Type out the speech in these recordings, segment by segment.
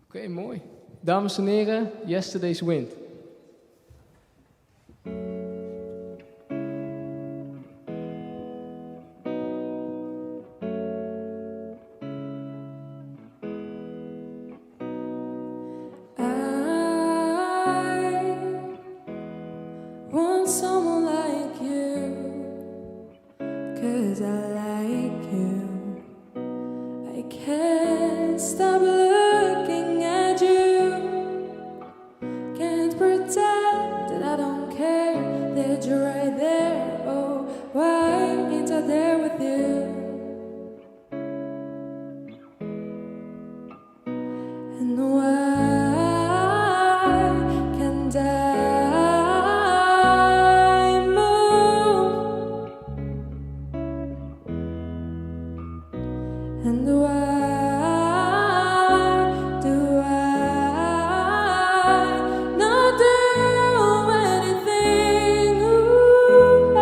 Oké, mooi. Dames en heren, Yesterday's Wind. Someone like you, 'cause I like you. I can't stop looking at you. Can't pretend that I don't care that you're right there. Oh, why ain't I there with you? And why can't I? And why do I not do anything? Ooh,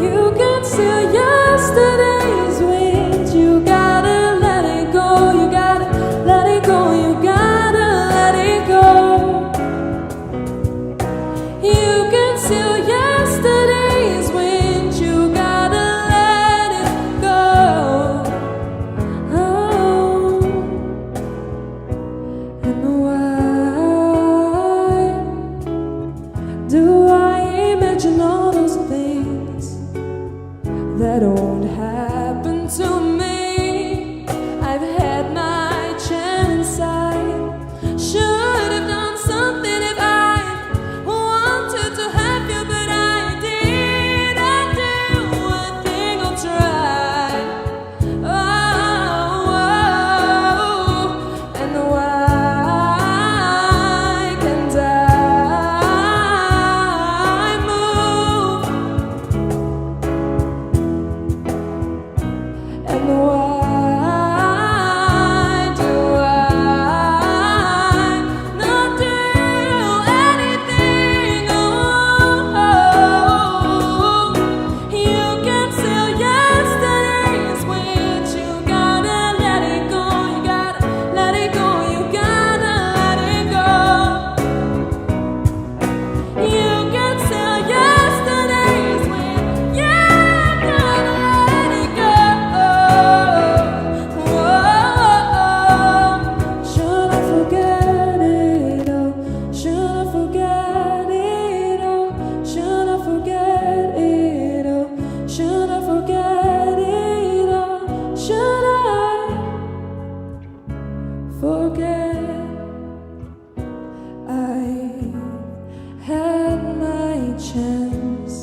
you can steal yesterday's wind. You gotta let it go. You gotta let it go. You gotta let it go. You can steal yesterday's wind. You gotta let it go. Oh, and why do I imagine all those things that won't happen to me? I've had my chance. I should have done something if I wanted to have you, but I did. I do one thing, I'll try. Oh, and why can't I move? And why do I not do anything? Oh, you can steal yesterday's wind. You gotta let it go. You gotta let it go. You gotta let it go. You can steal yesterday's wind. You gotta let it go. Whoa, should I forget it all? Should I forget it all? Should I forget it all? Should I forget it all? Should I forget? I had my chance.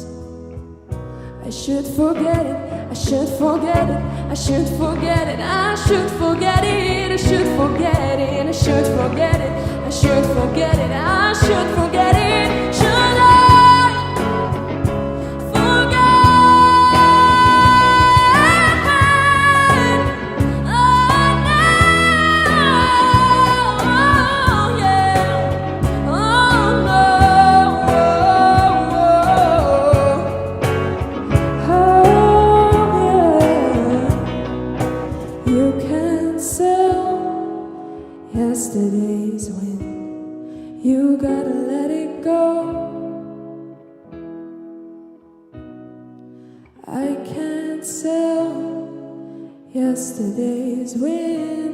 I should forget it. I should forget it. I should forget it. I should forget it. I should forget it. I should forget it. I should forget it. I should forget it. Should I forget? Oh no, yeah. Oh no. You can sell yesterday's wind. You gotta let it go. I can't sell yesterday's wind.